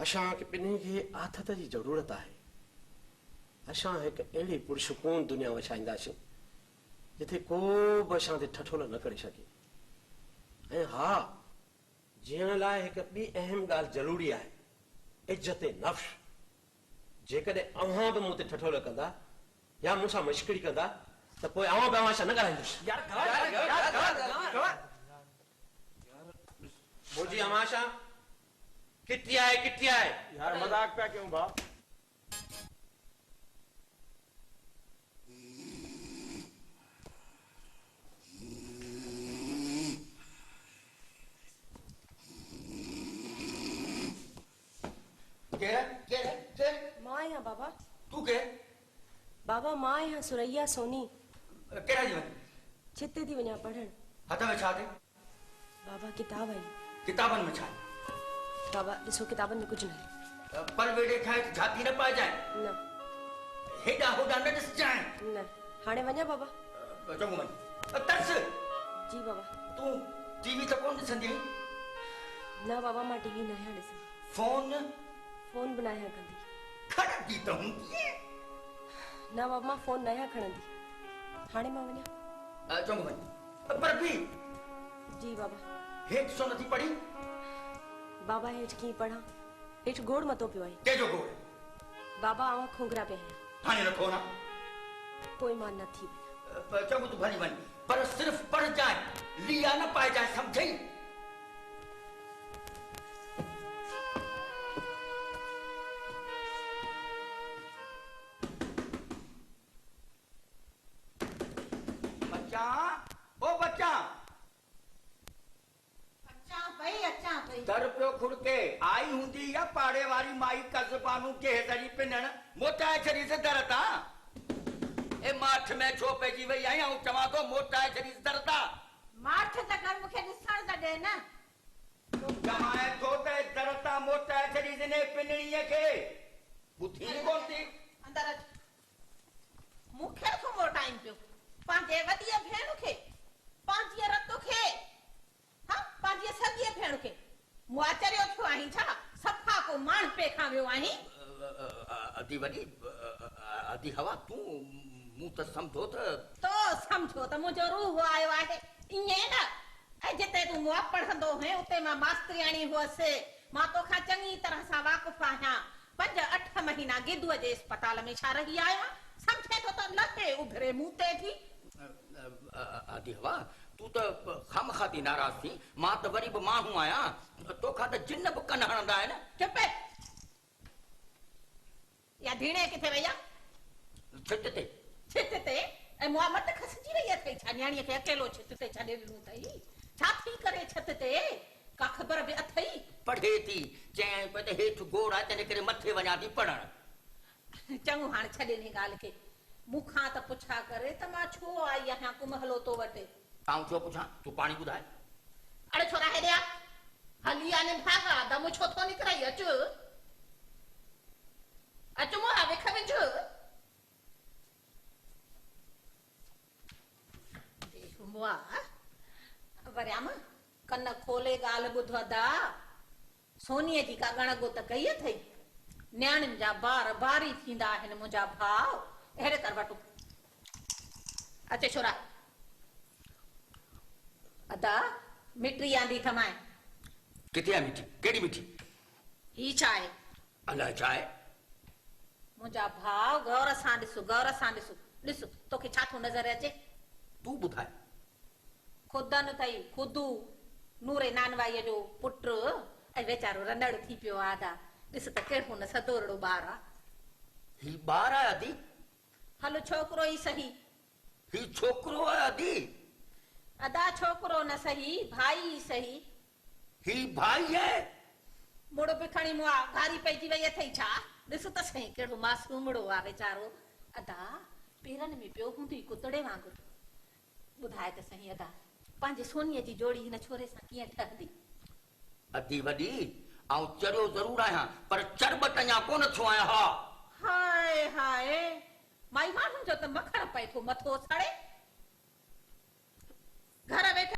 असां खे ॿिन्ही खे आथत जी ज़रूरत आहे। असां हिकु अहिड़ी पुरसकून दुनिया वछाईंदासीं जिथे को बि असां ते ठठोल न करे सघे। ऐं हा, जीअण लाइ हिकु ॿी अहम ॻाल्हि ज़रूरी आहे, इज़त नफ़्स। जेकॾहिं अव्हां बि मूं ते ठठोल कंदा या मूंसां मश्करी कंदा त पोइ अव्हां बि अव्हां सां न ॻाल्हाईंदुसि। मुंहिंजी अमाशा किटी आहे यार मजाक पिया क्यों भाउ? मां आहियां बाबा। तू के? बाबा मां आहियां सुरैया सोनी। केड़ा जी वञी? छिते थी वञा पढ़ण। हथ में छा थे? बाबा किताब आई। किताबन में छा? बाबा ॾिसो किताबनि में कुझु न। पर वेड़े खाए झाती न पाए जाए। न हेडा होडा न ॾिस जाए। न हाणे वञा बाबा। चङो वञ। तरस जी बाबा। तू टीवी त कोन ॾिसंदी? न बाबा मां टीवी न आहियां ॾिसंदी। फोन बि न आहियां कंदी। खणंदी त हूंदी। न बाबा मां फोन न आहियां खणंदी। हाणे मां वञा? चङो वञ। पर भी जी बाबा। हेठ छो नथी पढ़ी? बाबा हेठ कीअं पढ़ां? हेठ गोड़ मतो पियो आहे। केजो गोड़? बाबा आवां खोगरा पिया आहिनि। हाणे नथो ना? पोइ मां न थी वञा। चङो तूं भली वञ, पर सिर्फ पढ़ जाए, लिया न पाए जाए, समझई? बच्चा, ओ बच्चा। अच्छा भाई। दर पियो खुड़के आई हुंदी या पाड़े वारी माई कज़बानू के हेदरी पिनण मोटाए छरी से दरता। ए माठ में छो पेजी वई आई हूं चवा तो मोटाए छरी से दरता। माठ त कर मुखे ॾिसण त ॾे न। तू जमाए तो ते दरता मोटाए छरी से ने पिनणीअ खे बुधी कोन थी। अंदर अच। मुखे छो मोटाइन पियो? पंहिंजे वॾीअ भेण खे, पंहिंजी रत खे, हां पंहिंजी सॻीअ भेण खे मुआचरियो थियो आहीं छा? सफ़ा को माण पे खां वियो आहीं? अदी वडी अदी हवा तू मु त समझो तो समझो त मुंहिंजो रूह आयो आहे ईअं न। ऐं जिते तूं मुआ पढ़ंदो है उते मां मास्तरियाणी हुअसि। मां तोखां चङी तरह सां वाक़ुफ़ आहियां। 5-8 महीना गिदुअ जे अस्पताल में छा रही आहियां? समझे तो त लटे उभरे मुंह ते थी। आदि हवा तू तो खामखाती नाराज थी। मां तो वरी भी मां हूं आया। तोखा तो जिन्न भी कन हणंदा आहिनि। चुप है। या धीणे किथे वया? छित ते ऐं मुआ मत खसजी वई अथई छा? न्याणीअ खे अकेलो छित ते छॾे ॾिनो अथई? छा थी करे छित ते? का ख़बर बि अथई? पढ़े थी चई पे त हेठ गोड़ आहे तंहिं करे मथे वञा थी पढ़ण। चङो हाणे छॾे नी ॻाल्हि खे। मूंखां त पुछा करे त मां छो आई आहियां कुमहलो तो वटि? आऊं छो पुछां? तू पाणी ॿुधाए। अड़े छोरा हेॾे आ। हली आ ने भागा दम छो थो निकिरई? अच अच मोहा विख विझ। मुआ वरियाम कन खोले ॻाल्हि ॿुध अदा। सोनीअ जी का गणगो त कई अथई? न्याणियुनि जा ॿार बारी थींदा आहिनि मुंहिंजा भाउ। अहिड़े कर वटो अचे छोरा। अदा मिट्री आंदी थमाए। किथे आहे मिठी? केड़ी मिठी? ही छा आहे? अलाए छा आहे? मुंहिंजा भाउ गौर सां ॾिसो, गौर सां ॾिसो। ॾिस तोखे छा थो नज़र अचे? तू ॿुधाए। खुदन अथई खुदू नूरे नानवाईअ जो पुट ऐं वेचारो रंडड़ थी पियो आहे। अदा ॾिस त कहिड़ो न सदोरड़ो ॿार आहे। ही ॿार आहे अदी? हलो छोकिरो ई सही। ही छोकिरो आहे अदी? अदा छोकिरो न सही भाई ई सही। ही भाई है? मुड़ बि खणी मुआ घारी पइजी वई अथई छा? ॾिस त सही कहिड़ो मासूमड़ो आहे वीचारो। अदा पेरनि में पियो हूंदी कुतड़े वांगुरु। ॿुधाए त सही अदा पंहिंजे सोनीअ जी जोड़ी हिन छोरे सां कीअं ठहंदी? अदी वॾी आऊं चरियो ज़रूर आहियां पर चरबट अञा कोन थियो आहियां। हा हाय हाय माई माण्हुनि जो त मखण पए थो मथो सड़े। घर वेठे